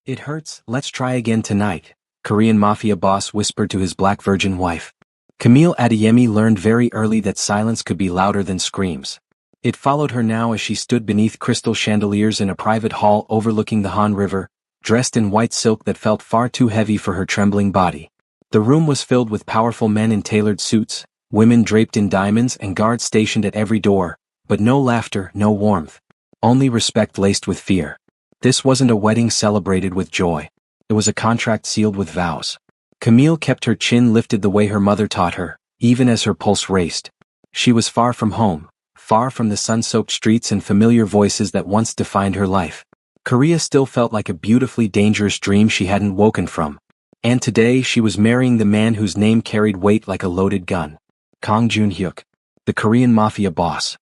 It hurts, let's try again tonight, Korean Mafia boss whispered to his black virgin wife. Camille Adeyemi learned very early that silence could be louder than screams. It followed her now as she stood beneath crystal chandeliers in a private hall overlooking the Han River, dressed in white silk that felt far too heavy for her trembling body. The room was filled with powerful men in tailored suits, women draped in diamonds and guards stationed at every door, but no laughter, no warmth. Only respect laced with fear. This wasn't a wedding celebrated with joy. It was a contract sealed with vows. Camille kept her chin lifted the way her mother taught her, even as her pulse raced. She was far from home, far from the sun-soaked streets and familiar voices that once defined her life. Korea still felt like a beautifully dangerous dream she hadn't woken from. And today she was marrying the man whose name carried weight like a loaded gun. Kang Jun-hyuk, the Korean Mafia boss.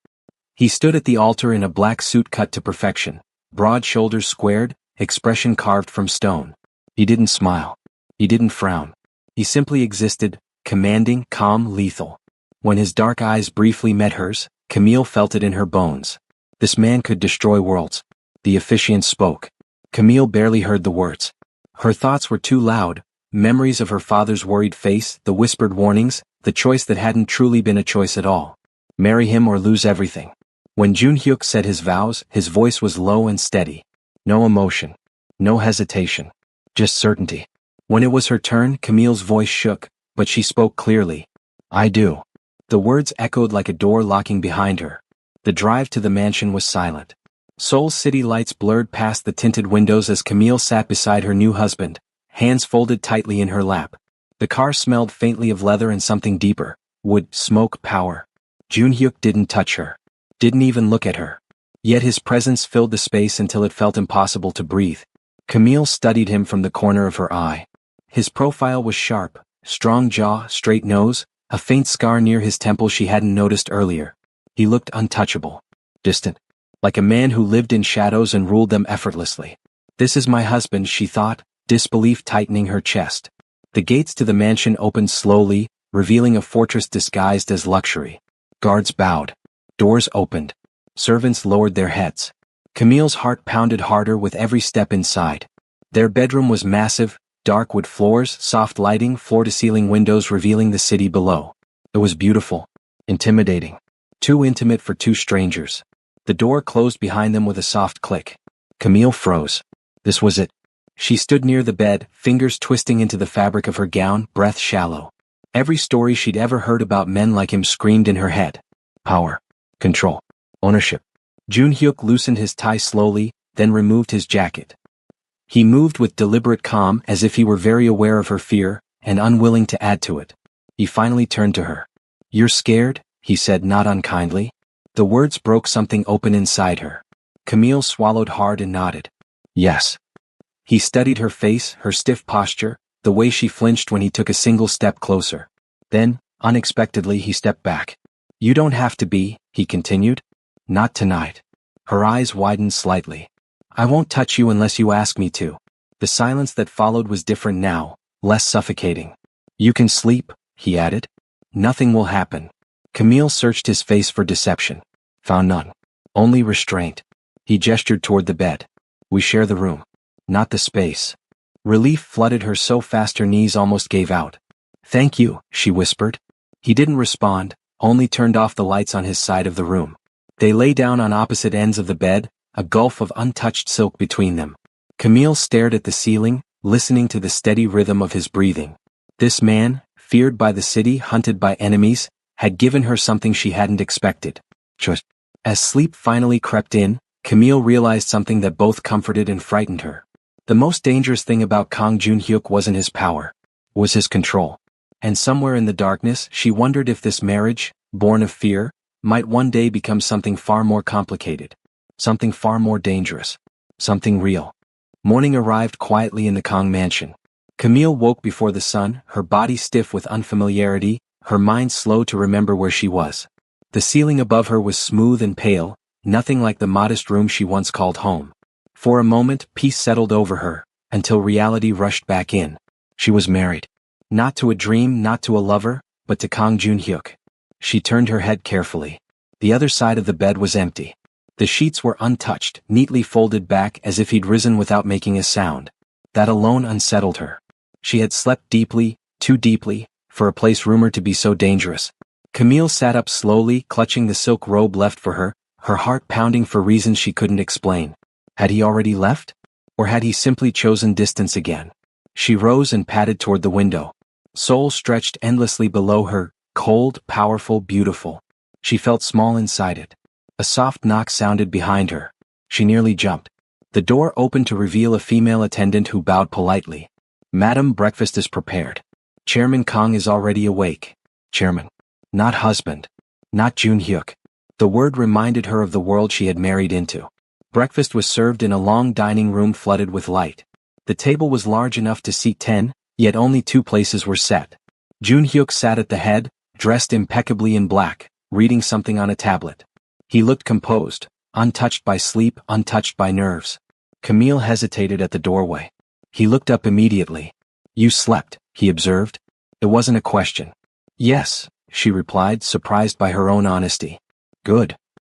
He stood at the altar in a black suit cut to perfection, broad shoulders squared, expression carved from stone. He didn't smile. He didn't frown. He simply existed, commanding, calm, lethal. When his dark eyes briefly met hers, Camille felt it in her bones. This man could destroy worlds. The officiant spoke. Camille barely heard the words. Her thoughts were too loud, memories of her father's worried face, the whispered warnings, the choice that hadn't truly been a choice at all. Marry him or lose everything. When Jun-hyuk said his vows, his voice was low and steady. No emotion. No hesitation. Just certainty. When it was her turn, Camille's voice shook, but she spoke clearly. I do. The words echoed like a door locking behind her. The drive to the mansion was silent. Seoul's city lights blurred past the tinted windows as Camille sat beside her new husband, hands folded tightly in her lap. The car smelled faintly of leather and something deeper, wood, smoke, power. Jun-hyuk didn't touch her. Didn't even look at her. Yet his presence filled the space until it felt impossible to breathe. Camille studied him from the corner of her eye. His profile was sharp, strong jaw, straight nose, a faint scar near his temple she hadn't noticed earlier. He looked untouchable, distant, like a man who lived in shadows and ruled them effortlessly. This is my husband, she thought, disbelief tightening her chest. The gates to the mansion opened slowly, revealing a fortress disguised as luxury. Guards bowed. Doors opened. Servants lowered their heads. Camille's heart pounded harder with every step inside. Their bedroom was massive, dark wood floors, soft lighting, floor-to-ceiling windows revealing the city below. It was beautiful. Intimidating. Too intimate for two strangers. The door closed behind them with a soft click. Camille froze. This was it. She stood near the bed, fingers twisting into the fabric of her gown, breath shallow. Every story she'd ever heard about men like him screamed in her head. Power. Control. Ownership. Jun-hyuk loosened his tie slowly, then removed his jacket. He moved with deliberate calm as if he were very aware of her fear, and unwilling to add to it. He finally turned to her. You're scared? He said not unkindly. The words broke something open inside her. Camille swallowed hard and nodded. Yes. He studied her face, her stiff posture, the way she flinched when he took a single step closer. Then, unexpectedly, he stepped back. You don't have to be, he continued. Not tonight. Her eyes widened slightly. I won't touch you unless you ask me to. The silence that followed was different now, less suffocating. You can sleep, he added. Nothing will happen. Camille searched his face for deception. Found none. Only restraint. He gestured toward the bed. We share the room. Not the space. Relief flooded her so fast her knees almost gave out. Thank you, she whispered. He didn't respond, only turned off the lights on his side of the room. They lay down on opposite ends of the bed, a gulf of untouched silk between them. Camille stared at the ceiling, listening to the steady rhythm of his breathing. This man, feared by the city, hunted by enemies, had given her something she hadn't expected. Just as sleep finally crept in, Camille realized something that both comforted and frightened her. The most dangerous thing about Kang Jun-hyuk wasn't his power, was his control. And somewhere in the darkness, she wondered if this marriage, born of fear, might one day become something far more complicated. Something far more dangerous. Something real. Morning arrived quietly in the Kang mansion. Camille woke before the sun, her body stiff with unfamiliarity, her mind slow to remember where she was. The ceiling above her was smooth and pale, nothing like the modest room she once called home. For a moment, peace settled over her, until reality rushed back in. She was married. Not to a dream, not to a lover, but to Kang Jun-hyuk. She turned her head carefully. The other side of the bed was empty. The sheets were untouched, neatly folded back as if he'd risen without making a sound. That alone unsettled her. She had slept deeply, too deeply, for a place rumored to be so dangerous. Camille sat up slowly, clutching the silk robe left for her heart pounding for reasons she couldn't explain. Had he already left? Or had he simply chosen distance again? She rose and padded toward the window. Seoul stretched endlessly below her, cold, powerful, beautiful. She felt small inside it. A soft knock sounded behind her. She nearly jumped. The door opened to reveal a female attendant who bowed politely. "Madam, breakfast is prepared. Chairman Kong is already awake." Chairman. Not husband. Not Jun-hyuk. The word reminded her of the world she had married into. Breakfast was served in a long dining room flooded with light. The table was large enough to seat 10, yet only 2 places were set. Jun-hyuk sat at the head, dressed impeccably in black, reading something on a tablet. He looked composed, untouched by sleep, untouched by nerves. Camille hesitated at the doorway. He looked up immediately. "You slept," he observed. It wasn't a question. "Yes," she replied, surprised by her own honesty. "Good."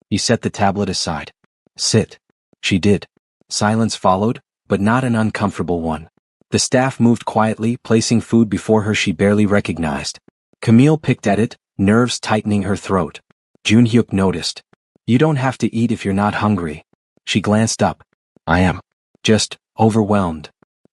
He set the tablet aside. "Sit." She did. Silence followed, but not an uncomfortable one. The staff moved quietly, placing food before her she barely recognized. Camille picked at it, nerves tightening her throat. Jun-hyuk noticed. "You don't have to eat if you're not hungry." She glanced up. "I am. Just overwhelmed."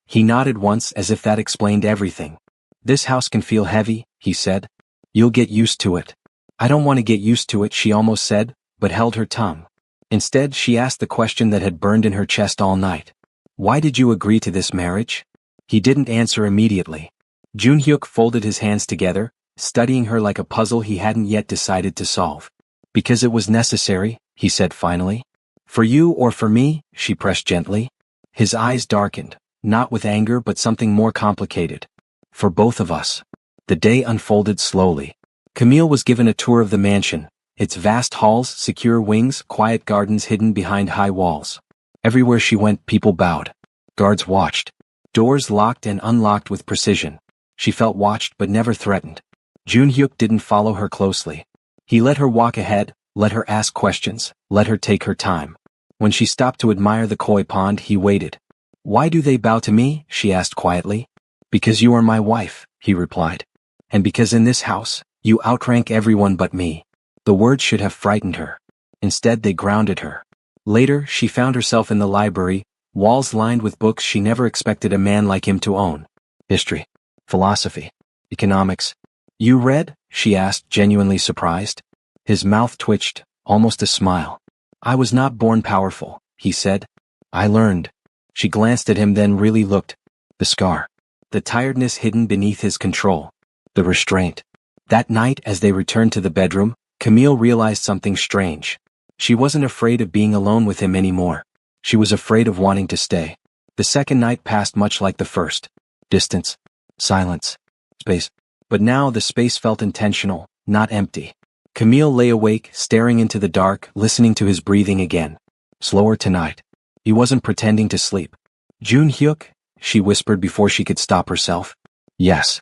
He nodded once as if that explained everything. "This house can feel heavy," he said. "You'll get used to it." "I don't want to get used to it," she almost said, but held her tongue. Instead, she asked the question that had burned in her chest all night. "Why did you agree to this marriage?" He didn't answer immediately. Jun-hyuk folded his hands together, studying her like a puzzle he hadn't yet decided to solve. "Because it was necessary," he said finally. "For you or for me?" she pressed gently. His eyes darkened, not with anger but something more complicated. "For both of us." The day unfolded slowly. Camille was given a tour of the mansion, its vast halls, secure wings, quiet gardens hidden behind high walls. Everywhere she went, people bowed. Guards watched. Doors locked and unlocked with precision. She felt watched but never threatened. Jun-hyuk didn't follow her closely. He let her walk ahead, let her ask questions, let her take her time. When she stopped to admire the koi pond, he waited. "Why do they bow to me?" she asked quietly. "Because you are my wife," he replied. "And because in this house, you outrank everyone but me." The words should have frightened her. Instead, they grounded her. Later, she found herself in the library, walls lined with books she never expected a man like him to own. History, philosophy, economics. "You read?" she asked, genuinely surprised. His mouth twitched, almost a smile. "I was not born powerful," he said. "I learned." She glanced at him, then really looked. The scar. The tiredness hidden beneath his control. The restraint. That night, as they returned to the bedroom, Camille realized something strange. She wasn't afraid of being alone with him anymore. She was afraid of wanting to stay. The second night passed much like the first. Distance. Silence. Space. But now the space felt intentional, not empty. Camille lay awake, staring into the dark, listening to his breathing again. Slower tonight. He wasn't pretending to sleep. "Jun-hyuk?" she whispered before she could stop herself. "Yes."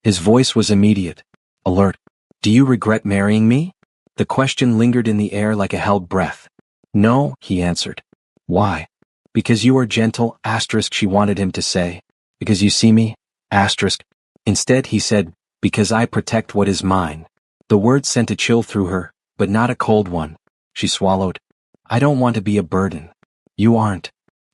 His voice was immediate. Alert. "Do you regret marrying me?" The question lingered in the air like a held breath. "No," he answered. "Why?" "Because you are gentle, asterisk," she wanted him to say. "Because you see me, asterisk." Instead he said, "Because I protect what is mine." The word sent a chill through her, but not a cold one. She swallowed. "I don't want to be a burden." "You aren't."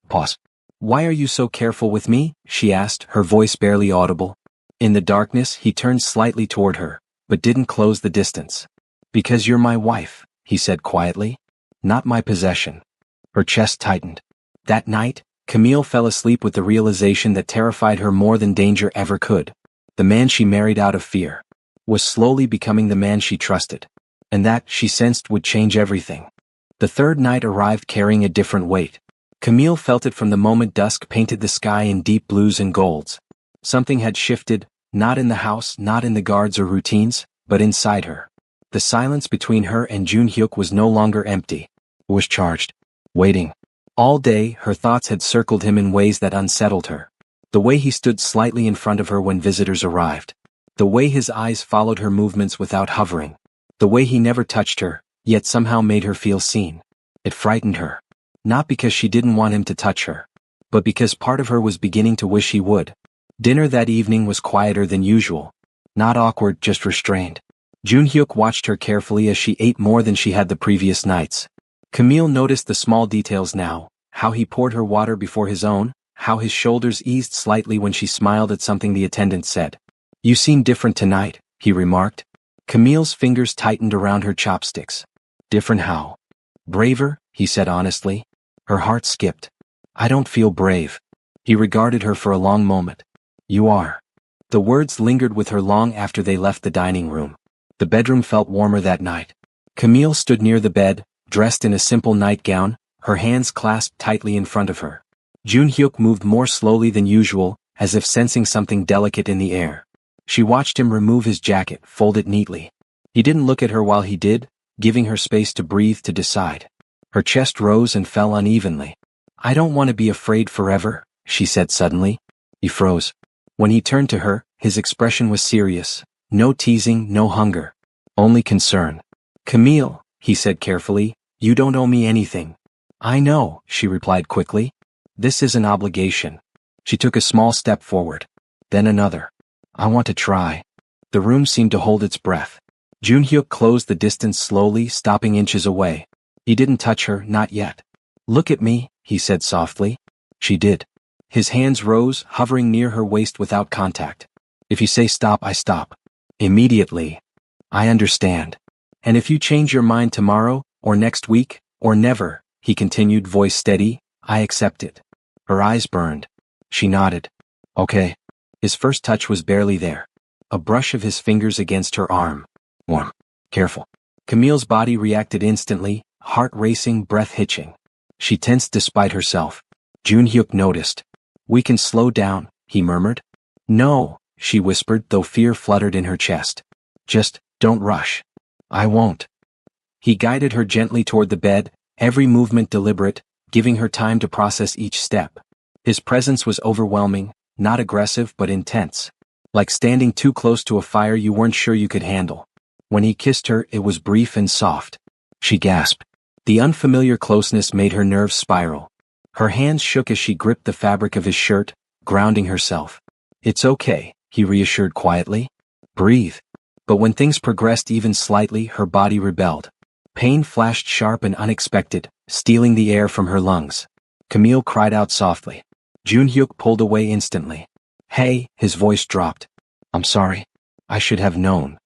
Pause. "Why are you so careful with me?" she asked, her voice barely audible. In the darkness, he turned slightly toward her, but didn't close the distance. "Because you're my wife," he said quietly. "Not my possession." Her chest tightened. That night, Camille fell asleep with the realization that terrified her more than danger ever could. The man she married out of fear was slowly becoming the man she trusted. And that, she sensed, would change everything. The third night arrived carrying a different weight. Camille felt it from the moment dusk painted the sky in deep blues and golds. Something had shifted, not in the house, not in the guards or routines, but inside her. The silence between her and Jun-hyuk was no longer empty. It was charged. Waiting. All day, her thoughts had circled him in ways that unsettled her. The way he stood slightly in front of her when visitors arrived. The way his eyes followed her movements without hovering. The way he never touched her, yet somehow made her feel seen. It frightened her. Not because she didn't want him to touch her, but because part of her was beginning to wish he would. Dinner that evening was quieter than usual. Not awkward, just restrained. Junhyuk watched her carefully as she ate more than she had the previous nights. Camille noticed the small details now, how he poured her water before his own, how his shoulders eased slightly when she smiled at something the attendant said. "You seem different tonight," he remarked. Camille's fingers tightened around her chopsticks. "Different how?" "Braver," he said honestly. Her heart skipped. "I don't feel brave." He regarded her for a long moment. "You are." The words lingered with her long after they left the dining room. The bedroom felt warmer that night. Camille stood near the bed, dressed in a simple nightgown, her hands clasped tightly in front of her. Junhyuk moved more slowly than usual, as if sensing something delicate in the air. She watched him remove his jacket, fold it neatly. He didn't look at her while he did, giving her space to breathe, to decide. Her chest rose and fell unevenly. "I don't want to be afraid forever," she said suddenly. He froze. When he turned to her, his expression was serious. No teasing, no hunger. Only concern. "Camille," he said carefully, "you don't owe me anything." "I know," she replied quickly. "This is an obligation." She took a small step forward. Then another. "I want to try." The room seemed to hold its breath. Junhyuk closed the distance slowly, stopping inches away. He didn't touch her, not yet. "Look at me," he said softly. She did. His hands rose, hovering near her waist without contact. "If you say stop, I stop." "Immediately." "I understand." "And if you change your mind tomorrow, or next week, or never," he continued, voice steady, "I accept it." Her eyes burned. She nodded. "Okay." His first touch was barely there. A brush of his fingers against her arm. Warm. Careful. Camille's body reacted instantly, heart racing, breath hitching. She tensed despite herself. Junhyuk noticed. "We can slow down," he murmured. "No," she whispered, though fear fluttered in her chest. "Just, don't rush." "I won't." He guided her gently toward the bed, every movement deliberate, giving her time to process each step. His presence was overwhelming, not aggressive but intense. Like standing too close to a fire you weren't sure you could handle. When he kissed her, it was brief and soft. She gasped. The unfamiliar closeness made her nerves spiral. Her hands shook as she gripped the fabric of his shirt, grounding herself. "It's okay," he reassured quietly. "Breathe." But when things progressed even slightly, her body rebelled. Pain flashed sharp and unexpected, stealing the air from her lungs. Camille cried out softly. Junhyuk pulled away instantly. "Hey," his voice dropped. "I'm sorry. I should have known."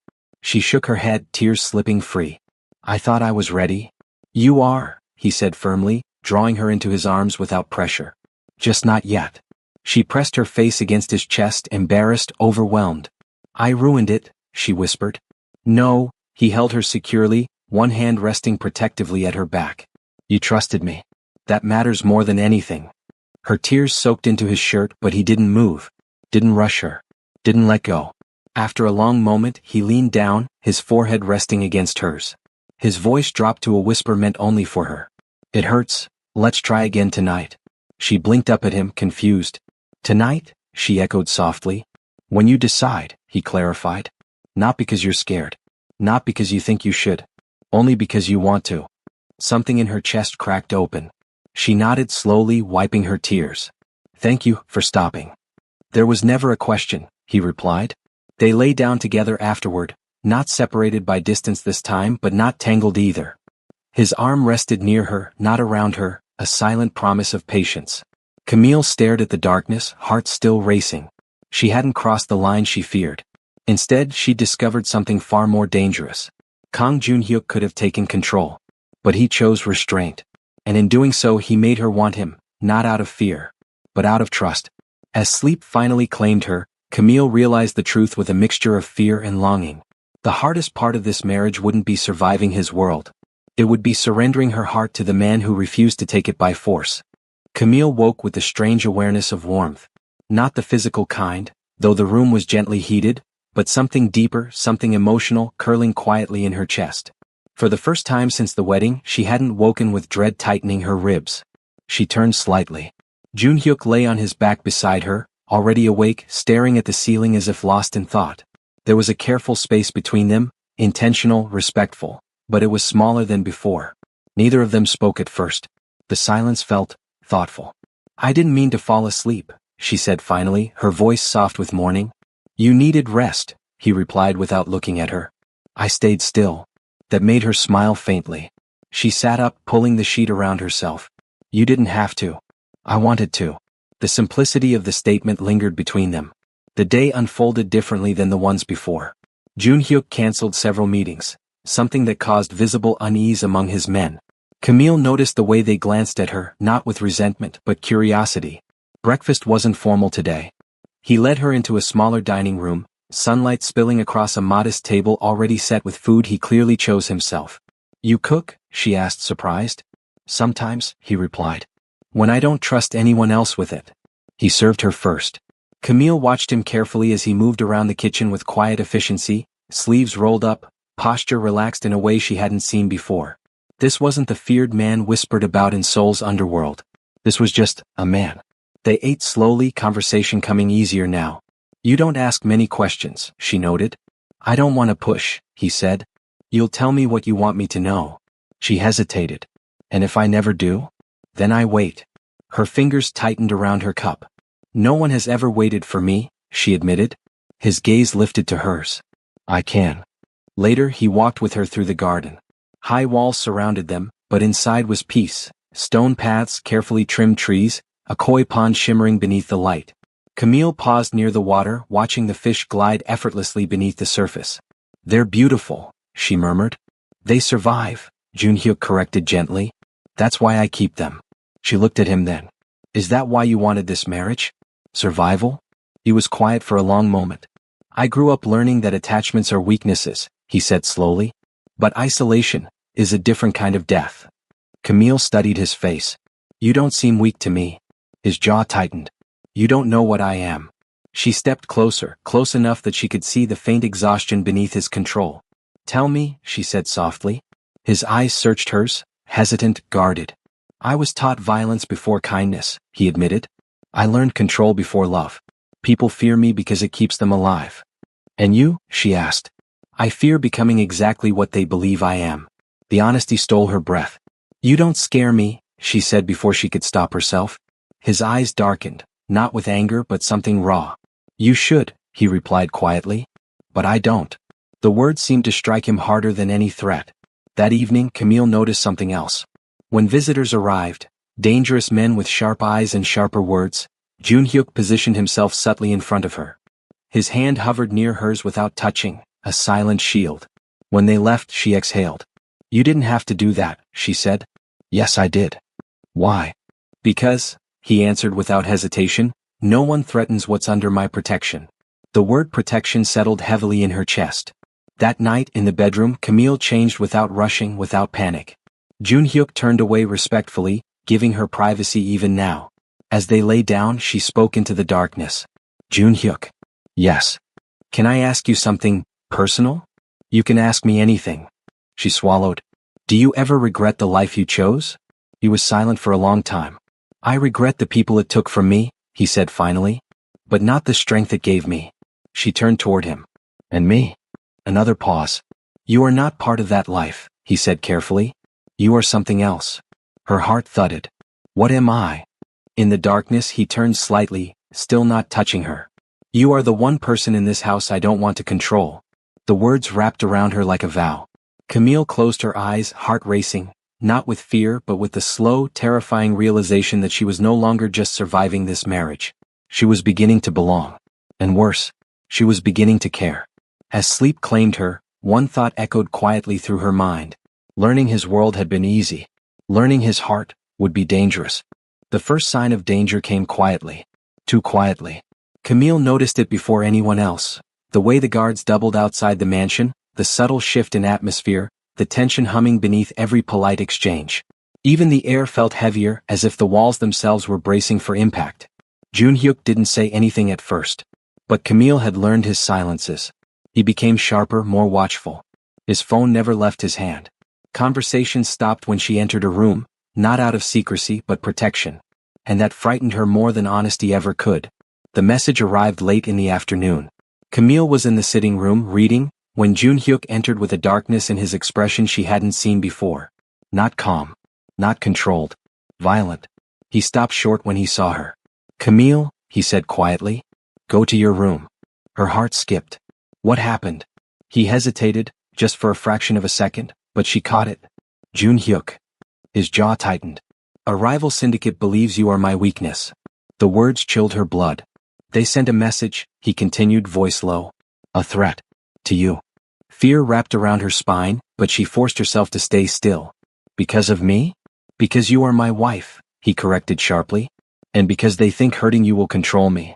She shook her head, tears slipping free. "I thought I was ready." "You are," he said firmly, drawing her into his arms without pressure. "Just not yet." She pressed her face against his chest, embarrassed, overwhelmed. "I ruined it," she whispered. "No," he held her securely, one hand resting protectively at her back. "You trusted me. That matters more than anything." Her tears soaked into his shirt, but he didn't move, didn't rush her, didn't let go. After a long moment, he leaned down, his forehead resting against hers. His voice dropped to a whisper meant only for her. "It hurts. Let's try again tonight." She blinked up at him, confused. "Tonight?" she echoed softly. "When you decide," he clarified. "Not because you're scared. Not because you think you should. Only because you want to." Something in her chest cracked open. She nodded slowly, wiping her tears. "Thank you for stopping." "There was never a question," he replied. They lay down together afterward, not separated by distance this time but not tangled either. His arm rested near her, not around her, a silent promise of patience. Camille stared at the darkness, heart still racing. She hadn't crossed the line she feared. Instead, she discovered something far more dangerous. Kang Junhyuk could have taken control. But he chose restraint. And in doing so he made her want him, not out of fear, but out of trust. As sleep finally claimed her, Camille realized the truth with a mixture of fear and longing. The hardest part of this marriage wouldn't be surviving his world. It would be surrendering her heart to the man who refused to take it by force. Camille woke with a strange awareness of warmth. Not the physical kind, though the room was gently heated, but something deeper, something emotional, curling quietly in her chest. For the first time since the wedding, she hadn't woken with dread tightening her ribs. She turned slightly. Junhyuk lay on his back beside her, already awake, staring at the ceiling as if lost in thought. There was a careful space between them, intentional, respectful, but it was smaller than before. Neither of them spoke at first. The silence felt thoughtful. I didn't mean to fall asleep, she said finally, her voice soft with mourning. You needed rest, he replied without looking at her. I stayed still. That made her smile faintly. She sat up, pulling the sheet around herself. You didn't have to. I wanted to. The simplicity of the statement lingered between them. The day unfolded differently than the ones before. Junhyuk canceled several meetings, something that caused visible unease among his men. Camille noticed the way they glanced at her, not with resentment but curiosity. Breakfast wasn't formal today. He led her into a smaller dining room, sunlight spilling across a modest table already set with food he clearly chose himself. You cook? She asked, surprised. Sometimes, he replied. When I don't trust anyone else with it. He served her first. Camille watched him carefully as he moved around the kitchen with quiet efficiency, sleeves rolled up, posture relaxed in a way she hadn't seen before. This wasn't the feared man whispered about in Seoul's underworld. This was just a man. They ate slowly, conversation coming easier now. You don't ask many questions, she noted. I don't want to push, he said. You'll tell me what you want me to know. She hesitated. And if I never do? Then I wait. Her fingers tightened around her cup. No one has ever waited for me, she admitted. His gaze lifted to hers. I can. Later he walked with her through the garden. High walls surrounded them, but inside was peace. Stone paths, carefully trimmed trees, a koi pond shimmering beneath the light. Camille paused near the water, watching the fish glide effortlessly beneath the surface. They're beautiful, she murmured. They survive, Junhyuk corrected gently. That's why I keep them. She looked at him then. Is that why you wanted this marriage? Survival? He was quiet for a long moment. I grew up learning that attachments are weaknesses, he said slowly. But isolation is a different kind of death. Camille studied his face. You don't seem weak to me. His jaw tightened. You don't know what I am. She stepped closer, close enough that she could see the faint exhaustion beneath his control. Tell me, she said softly. His eyes searched hers, hesitant, guarded. I was taught violence before kindness, he admitted. I learned control before love. People fear me because it keeps them alive. And you? She asked. I fear becoming exactly what they believe I am. The honesty stole her breath. You don't scare me, she said before she could stop herself. His eyes darkened, not with anger but something raw. You should, he replied quietly. But I don't. The words seemed to strike him harder than any threat. That evening Camille noticed something else. When visitors arrived, dangerous men with sharp eyes and sharper words, Junhyuk positioned himself subtly in front of her. His hand hovered near hers without touching, a silent shield. When they left, she exhaled. You didn't have to do that, she said. Yes, I did. Why? Because, he answered without hesitation, no one threatens what's under my protection. The word protection settled heavily in her chest. That night in the bedroom, Camille changed without rushing, without panic. Junhyuk turned away respectfully, giving her privacy even now. As they lay down, she spoke into the darkness. Junhyuk. Yes. Can I ask you something personal? You can ask me anything. She swallowed. Do you ever regret the life you chose? He was silent for a long time. I regret the people it took from me, he said finally. But not the strength it gave me. She turned toward him. And me? Another pause. You are not part of that life, he said carefully. You are something else. Her heart thudded. What am I? In the darkness he turned slightly, still not touching her. You are the one person in this house I don't want to control. The words wrapped around her like a vow. Camille closed her eyes, heart racing, not with fear but with the slow, terrifying realization that she was no longer just surviving this marriage. She was beginning to belong. And worse, she was beginning to care. As sleep claimed her, one thought echoed quietly through her mind. Learning his world had been easy. Learning his heart would be dangerous. The first sign of danger came quietly. Too quietly. Camille noticed it before anyone else. The way the guards doubled outside the mansion, the subtle shift in atmosphere, the tension humming beneath every polite exchange. Even the air felt heavier, as if the walls themselves were bracing for impact. Junhyuk didn't say anything at first. But Camille had learned his silences. He became sharper, more watchful. His phone never left his hand. Conversations stopped when she entered a room, not out of secrecy but protection. And that frightened her more than honesty ever could. The message arrived late in the afternoon. Camille was in the sitting room, reading, when Junhyuk entered with a darkness in his expression she hadn't seen before. Not calm. Not controlled. Violent. He stopped short when he saw her. "Camille," he said quietly. "Go to your room." Her heart skipped. What happened? He hesitated, just for a fraction of a second, but she caught it. "Jun Hyuk." His jaw tightened. "A rival syndicate believes you are my weakness." The words chilled her blood. "They sent a message," he continued, voice low. "A threat. To you." Fear wrapped around her spine, but she forced herself to stay still. "Because of me?" "Because you are my wife," he corrected sharply. "And because they think hurting you will control me."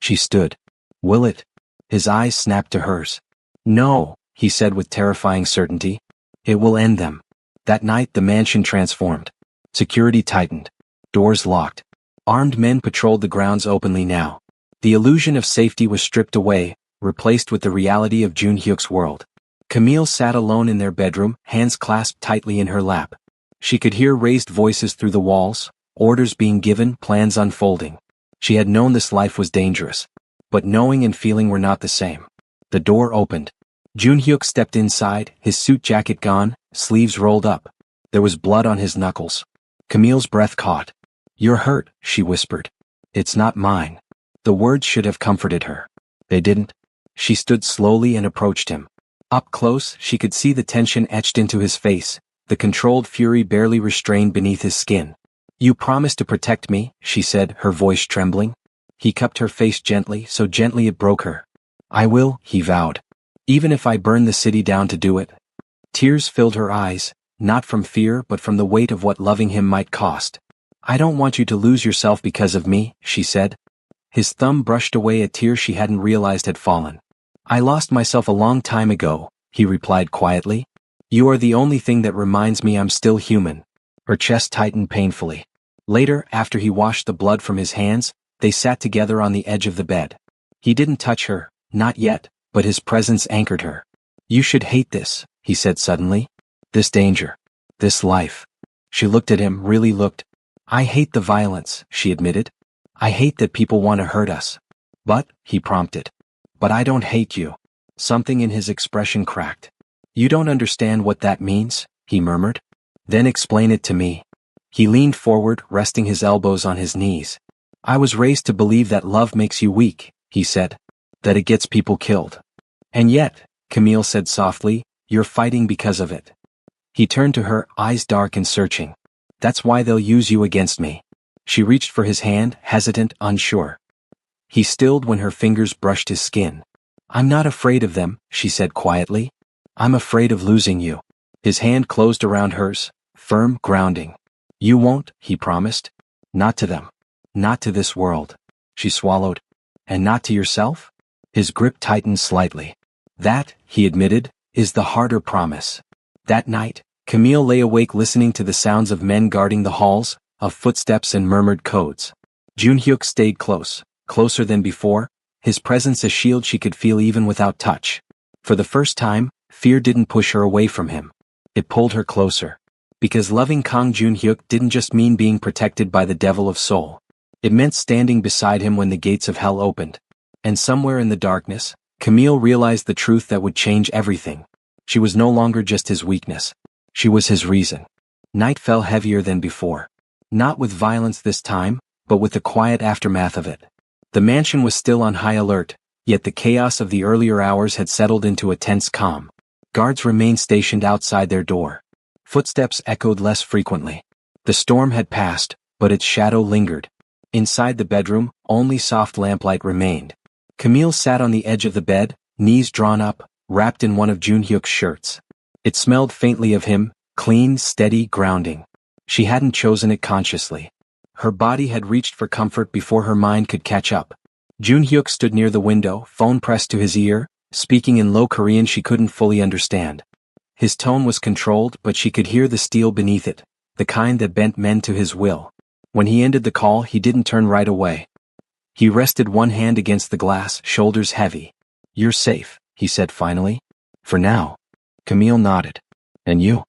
She stood. "Will it?" His eyes snapped to hers. "No," he said with terrifying certainty. "It will end them." That night the mansion transformed. Security tightened. Doors locked. Armed men patrolled the grounds openly now. The illusion of safety was stripped away, replaced with the reality of Jun Hyuk's world. Camille sat alone in their bedroom, hands clasped tightly in her lap. She could hear raised voices through the walls, orders being given, plans unfolding. She had known this life was dangerous. But knowing and feeling were not the same. The door opened. Jun Hyuk stepped inside, his suit jacket gone, sleeves rolled up. There was blood on his knuckles. Camille's breath caught. "You're hurt," she whispered. "It's not mine." The words should have comforted her. They didn't. She stood slowly and approached him. Up close, she could see the tension etched into his face, the controlled fury barely restrained beneath his skin. "You promised to protect me," she said, her voice trembling. He cupped her face gently, so gently it broke her. "I will," he vowed. "Even if I burn the city down to do it." Tears filled her eyes, not from fear but from the weight of what loving him might cost. "I don't want you to lose yourself because of me," she said. His thumb brushed away a tear she hadn't realized had fallen. "I lost myself a long time ago," he replied quietly. "You are the only thing that reminds me I'm still human." Her chest tightened painfully. Later, after he washed the blood from his hands, they sat together on the edge of the bed. He didn't touch her, not yet, but his presence anchored her. "You should hate this," he said suddenly. "This danger. This life." She looked at him, really looked. "I hate the violence," she admitted. "I hate that people want to hurt us." "But," he prompted. "But I don't hate you." Something in his expression cracked. "You don't understand what that means," he murmured. "Then explain it to me." He leaned forward, resting his elbows on his knees. "I was raised to believe that love makes you weak," he said. "That it gets people killed. And yet," Camille said softly, "you're fighting because of it." He turned to her, eyes dark and searching. "That's why they'll use you against me." She reached for his hand, hesitant, unsure. He stilled when her fingers brushed his skin. "I'm not afraid of them," she said quietly. "I'm afraid of losing you." His hand closed around hers, firm, grounding. "You won't," he promised. "Not to them. Not to this world." She swallowed. "And not to yourself?" His grip tightened slightly. "That," he admitted, "is the harder promise." That night, Camille lay awake listening to the sounds of men guarding the halls, of footsteps and murmured codes. Jun Hyuk stayed close, closer than before, his presence a shield she could feel even without touch. For the first time, fear didn't push her away from him. It pulled her closer. Because loving Kang Jun Hyuk didn't just mean being protected by the devil of Seoul. It meant standing beside him when the gates of hell opened. And somewhere in the darkness, Camille realized the truth that would change everything. She was no longer just his weakness. She was his reason. Night fell heavier than before. Not with violence this time, but with the quiet aftermath of it. The mansion was still on high alert, yet the chaos of the earlier hours had settled into a tense calm. Guards remained stationed outside their door. Footsteps echoed less frequently. The storm had passed, but its shadow lingered. Inside the bedroom, only soft lamplight remained. Camille sat on the edge of the bed, knees drawn up, wrapped in one of Jun Hyuk's shirts. It smelled faintly of him, clean, steady, grounding. She hadn't chosen it consciously. Her body had reached for comfort before her mind could catch up. Jun Hyuk stood near the window, phone pressed to his ear, speaking in low Korean she couldn't fully understand. His tone was controlled, but she could hear the steel beneath it, the kind that bent men to his will. When he ended the call, he didn't turn right away. He rested one hand against the glass, shoulders heavy. "You're safe," he said finally. "For now." Camille nodded. "And you?"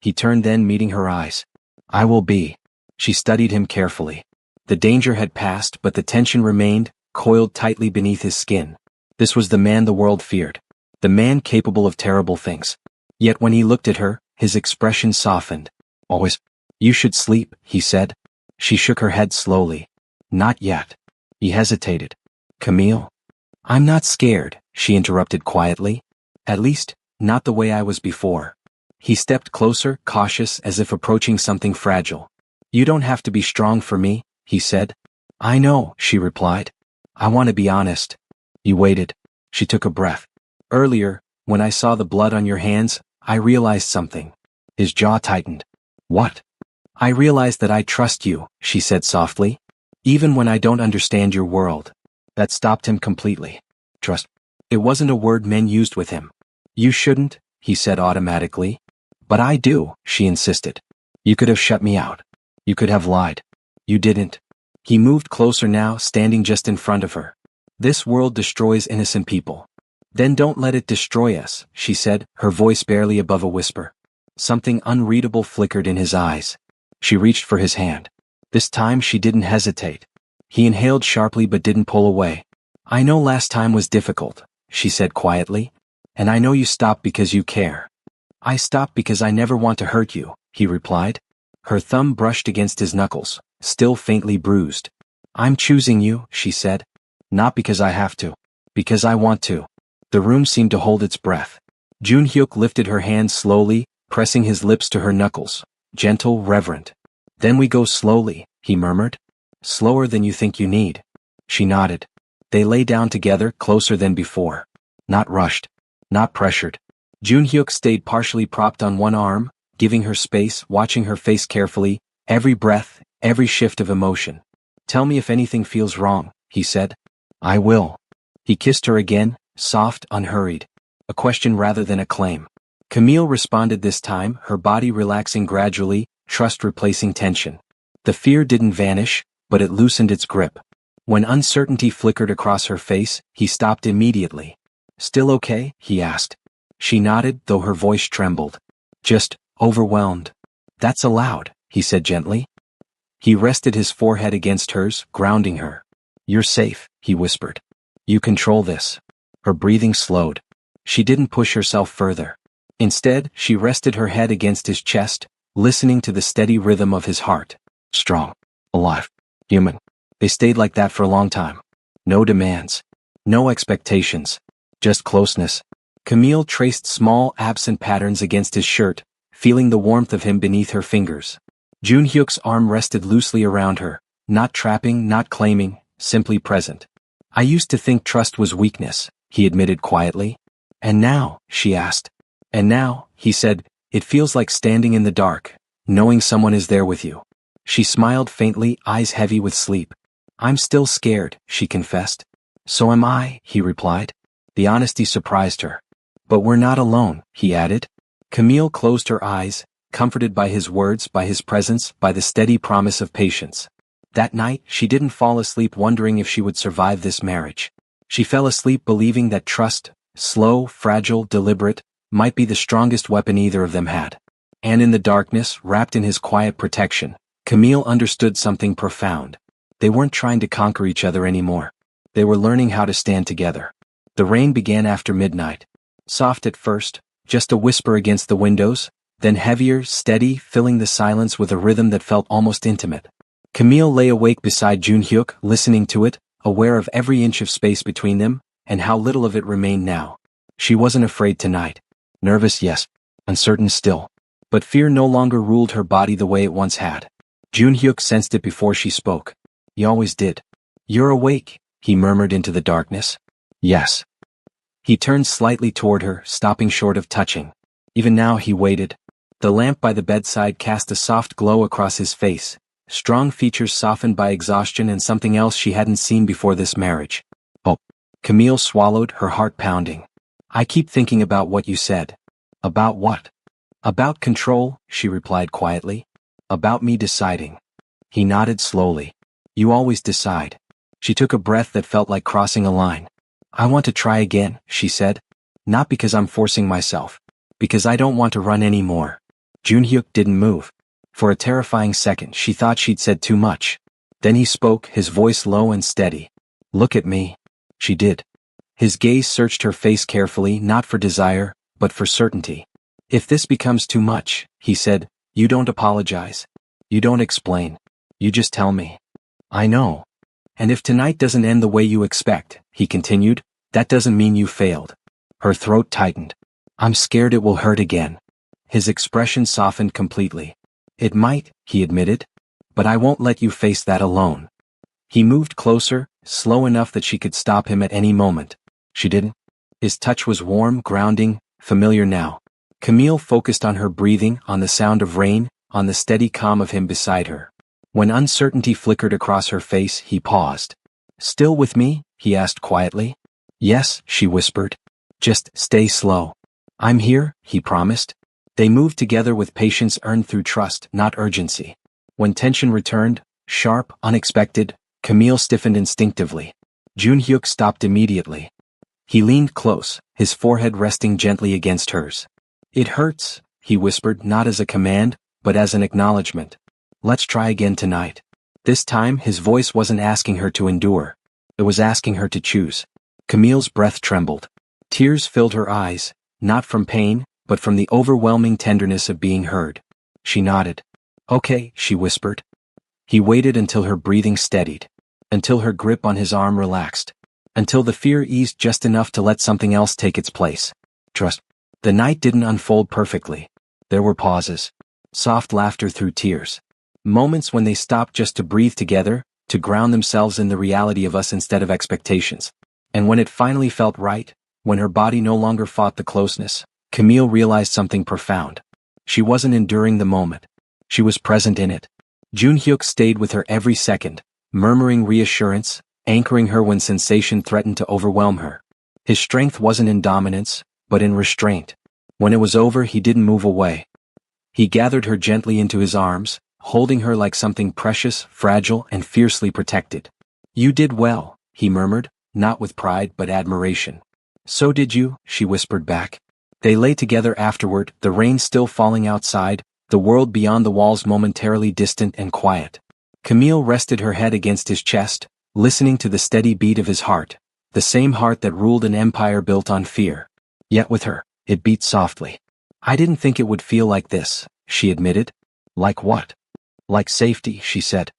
He turned then, meeting her eyes. "I will be." She studied him carefully. The danger had passed, but the tension remained, coiled tightly beneath his skin. This was the man the world feared. The man capable of terrible things. Yet when he looked at her, his expression softened. "Always. You should sleep," he said. She shook her head slowly. Not yet. He hesitated. Camille? I'm not scared, she interrupted quietly. At least, not the way I was before. He stepped closer, cautious as if approaching something fragile. You don't have to be strong for me, he said. I know, she replied. I want to be honest. He waited. She took a breath. Earlier, when I saw the blood on your hands, I realized something. His jaw tightened. What? I realized that I trust you, she said softly. Even when I don't understand your world. That stopped him completely. Trust. It wasn't a word men used with him. You shouldn't, he said automatically. But I do, she insisted. You could have shut me out. You could have lied. You didn't. He moved closer now, standing just in front of her. This world destroys innocent people. Then don't let it destroy us, she said, her voice barely above a whisper. Something unreadable flickered in his eyes. She reached for his hand. This time she didn't hesitate. He inhaled sharply but didn't pull away. I know last time was difficult, she said quietly. And I know you stopped because you care. I stopped because I never want to hurt you, he replied. Her thumb brushed against his knuckles, still faintly bruised. I'm choosing you, she said. Not because I have to. Because I want to. The room seemed to hold its breath. Junhyuk lifted her hand slowly, pressing his lips to her knuckles. Gentle, reverent. Then we go slowly, he murmured. Slower than you think you need. She nodded. They lay down together, closer than before. Not rushed. Not pressured. Junhyuk stayed partially propped on one arm, giving her space, watching her face carefully, every breath, every shift of emotion. Tell me if anything feels wrong, he said. I will. He kissed her again, soft, unhurried. A question rather than a claim. Camille responded this time, her body relaxing gradually, trust replacing tension. The fear didn't vanish, but it loosened its grip. When uncertainty flickered across her face, he stopped immediately. Still okay? He asked. She nodded, though her voice trembled. Just overwhelmed. That's allowed, he said gently. He rested his forehead against hers, grounding her. You're safe, he whispered. You control this. Her breathing slowed. She didn't push herself further. Instead, she rested her head against his chest, listening to the steady rhythm of his heart. Strong. Alive. Human. They stayed like that for a long time. No demands. No expectations. Just closeness. Camille traced small, absent patterns against his shirt, feeling the warmth of him beneath her fingers. Junhyuk's arm rested loosely around her, not trapping, not claiming, simply present. I used to think trust was weakness, he admitted quietly. And now, she asked. And now, he said, it feels like standing in the dark, knowing someone is there with you. She smiled faintly, eyes heavy with sleep. I'm still scared, she confessed. So am I, he replied. The honesty surprised her. But we're not alone, he added. Camille closed her eyes, comforted by his words, by his presence, by the steady promise of patience. That night, she didn't fall asleep wondering if she would survive this marriage. She fell asleep believing that trust, slow, fragile, deliberate, might be the strongest weapon either of them had. And in the darkness, wrapped in his quiet protection, Camille understood something profound. They weren't trying to conquer each other anymore. They were learning how to stand together. The rain began after midnight. Soft at first, just a whisper against the windows, then heavier, steady, filling the silence with a rhythm that felt almost intimate. Camille lay awake beside Junhyuk, listening to it, aware of every inch of space between them, and how little of it remained now. She wasn't afraid tonight. Nervous, yes. Uncertain still. But fear no longer ruled her body the way it once had. Junhyuk sensed it before she spoke. He always did. You're awake, he murmured into the darkness. Yes. He turned slightly toward her, stopping short of touching. Even now he waited. The lamp by the bedside cast a soft glow across his face, strong features softened by exhaustion and something else she hadn't seen before this marriage. Oh. Camille swallowed, her heart pounding. I keep thinking about what you said. About what? About control, she replied quietly. About me deciding. He nodded slowly. You always decide. She took a breath that felt like crossing a line. I want to try again, she said. Not because I'm forcing myself. Because I don't want to run anymore. Junhyuk didn't move. For a terrifying second she thought she'd said too much. Then he spoke, his voice low and steady. Look at me. She did. His gaze searched her face carefully, not for desire, but for certainty. If this becomes too much, he said, you don't apologize. You don't explain. You just tell me. I know. And if tonight doesn't end the way you expect, he continued, that doesn't mean you failed. Her throat tightened. I'm scared it will hurt again. His expression softened completely. It might, he admitted. But I won't let you face that alone. He moved closer, slow enough that she could stop him at any moment. She didn't. His touch was warm, grounding, familiar now. Camille focused on her breathing, on the sound of rain, on the steady calm of him beside her. When uncertainty flickered across her face, he paused. Still with me? He asked quietly. Yes, she whispered. Just stay slow. I'm here, he promised. They moved together with patience earned through trust, not urgency. When tension returned, sharp, unexpected, Camille stiffened instinctively. Junhyuk stopped immediately. He leaned close, his forehead resting gently against hers. It hurts, he whispered, not as a command, but as an acknowledgement. Let's try again tonight. This time his voice wasn't asking her to endure. It was asking her to choose. Camille's breath trembled. Tears filled her eyes, not from pain, but from the overwhelming tenderness of being heard. She nodded. Okay, she whispered. He waited until her breathing steadied. Until her grip on his arm relaxed. Until the fear eased just enough to let something else take its place. Trust. The night didn't unfold perfectly. There were pauses. Soft laughter through tears. Moments when they stopped just to breathe together, to ground themselves in the reality of us instead of expectations. And when it finally felt right, when her body no longer fought the closeness, Camille realized something profound. She wasn't enduring the moment. She was present in it. Junhyuk stayed with her every second, murmuring reassurance, anchoring her when sensation threatened to overwhelm her. His strength wasn't in dominance, but in restraint. When it was over, he didn't move away. He gathered her gently into his arms, holding her like something precious, fragile, and fiercely protected. You did well, he murmured, not with pride but admiration. So did you, she whispered back. They lay together afterward, the rain still falling outside, the world beyond the walls momentarily distant and quiet. Camille rested her head against his chest, listening to the steady beat of his heart, the same heart that ruled an empire built on fear. Yet with her, it beat softly. I didn't think it would feel like this, she admitted. Like what? Like safety, she said.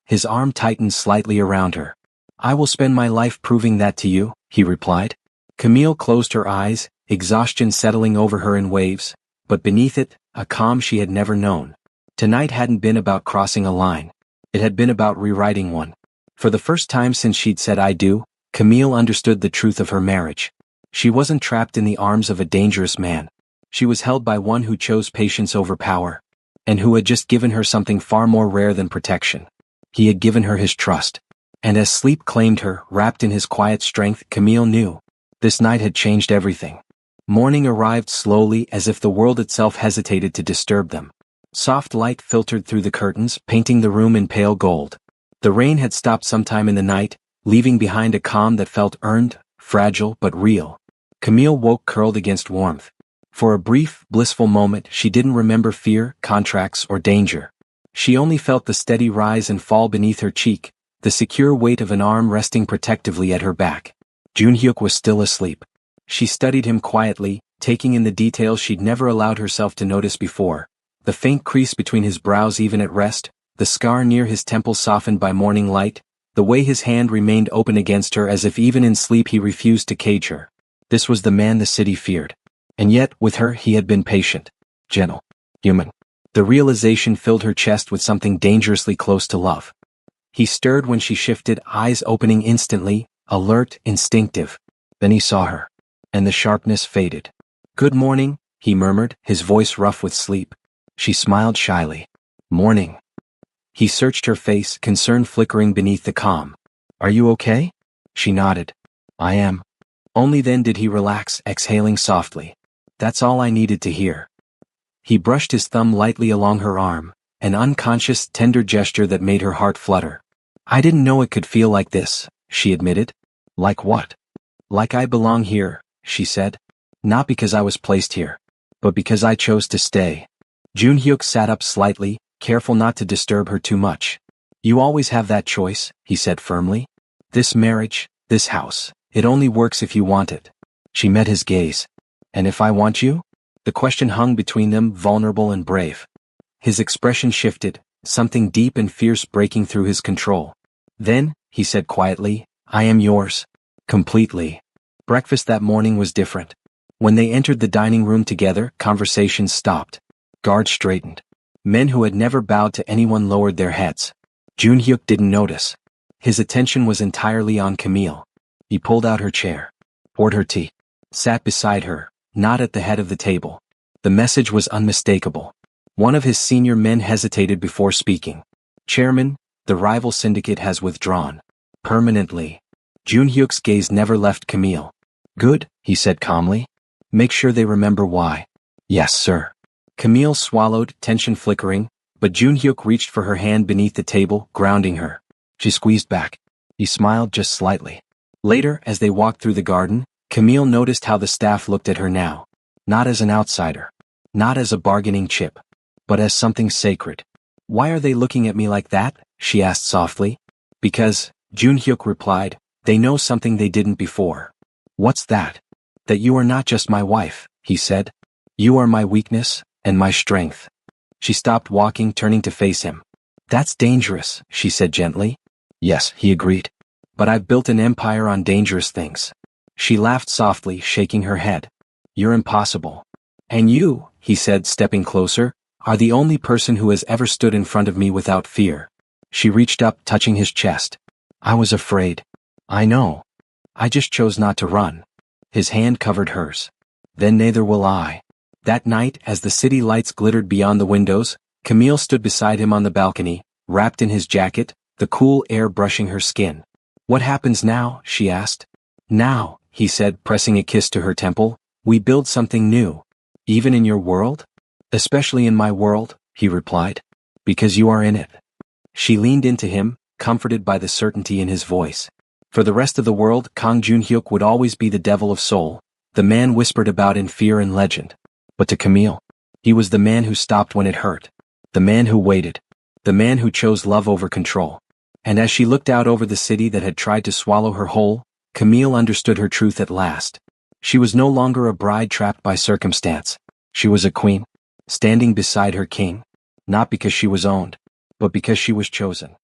His arm tightened slightly around her. I will spend my life proving that to you, he replied. Camille closed her eyes, exhaustion settling over her in waves, but beneath it, a calm she had never known. Tonight hadn't been about crossing a line. It had been about rewriting one. For the first time since she'd said I do, Camille understood the truth of her marriage. She wasn't trapped in the arms of a dangerous man. She was held by one who chose patience over power, and who had just given her something far more rare than protection. He had given her his trust. And as sleep claimed her, wrapped in his quiet strength, Camille knew. This night had changed everything. Morning arrived slowly, as if the world itself hesitated to disturb them. Soft light filtered through the curtains, painting the room in pale gold. The rain had stopped sometime in the night, leaving behind a calm that felt earned, fragile but real. Camille woke curled against warmth. For a brief, blissful moment, she didn't remember fear, contracts, or danger. She only felt the steady rise and fall beneath her cheek, the secure weight of an arm resting protectively at her back. Junhyuk was still asleep. She studied him quietly, taking in the details she'd never allowed herself to notice before. The faint crease between his brows even at rest, the scar near his temple softened by morning light, the way his hand remained open against her as if even in sleep he refused to cage her. This was the man the city feared. And yet, with her, he had been patient, gentle, human. The realization filled her chest with something dangerously close to love. He stirred when she shifted, eyes opening instantly, alert, instinctive. Then he saw her, and the sharpness faded. Good morning, he murmured, his voice rough with sleep. She smiled shyly. Morning. He searched her face, concern flickering beneath the calm. Are you okay? She nodded. I am. Only then did he relax, exhaling softly. That's all I needed to hear. He brushed his thumb lightly along her arm, an unconscious, tender gesture that made her heart flutter. I didn't know it could feel like this, she admitted. Like what? Like I belong here, she said. Not because I was placed here, but because I chose to stay. Junhyuk sat up slightly, careful not to disturb her too much. You always have that choice, he said firmly. This marriage, this house, it only works if you want it. She met his gaze. And if I want you? The question hung between them, vulnerable and brave. His expression shifted, something deep and fierce breaking through his control. Then, he said quietly, I am yours. Completely. Breakfast that morning was different. When they entered the dining room together, conversations stopped. Guards straightened. Men who had never bowed to anyone lowered their heads. Junhyuk didn't notice. His attention was entirely on Camille. He pulled out her chair, poured her tea, sat beside her, not at the head of the table. The message was unmistakable. One of his senior men hesitated before speaking. Chairman, the rival syndicate has withdrawn. Permanently. Junhyuk's gaze never left Camille. Good, he said calmly. Make sure they remember why. Yes, sir. Camille swallowed, tension flickering, but Junhyuk reached for her hand beneath the table, grounding her. She squeezed back. He smiled just slightly. Later, as they walked through the garden, Camille noticed how the staff looked at her now. Not as an outsider. Not as a bargaining chip. But as something sacred. Why are they looking at me like that? She asked softly. Because, Junhyuk replied, they know something they didn't before. What's that? That you are not just my wife, he said. You are my weakness, and my strength. She stopped walking, turning to face him. That's dangerous, she said gently. Yes, he agreed. But I've built an empire on dangerous things. She laughed softly, shaking her head. You're impossible. And you, he said, stepping closer, are the only person who has ever stood in front of me without fear. She reached up, touching his chest. I was afraid. I know. I just chose not to run. His hand covered hers. Then neither will I. That night, as the city lights glittered beyond the windows, Camille stood beside him on the balcony, wrapped in his jacket, the cool air brushing her skin. What happens now? She asked. Now, he said, pressing a kiss to her temple, we build something new. Even in your world? Especially in my world, he replied. Because you are in it. She leaned into him, comforted by the certainty in his voice. For the rest of the world, Kang Junhyuk would always be the devil of Seoul, the man whispered about in fear and legend. But to Camille, he was the man who stopped when it hurt. The man who waited. The man who chose love over control. And as she looked out over the city that had tried to swallow her whole, Camille understood her truth at last. She was no longer a bride trapped by circumstance. She was a queen, standing beside her king. Not because she was owned, but because she was chosen.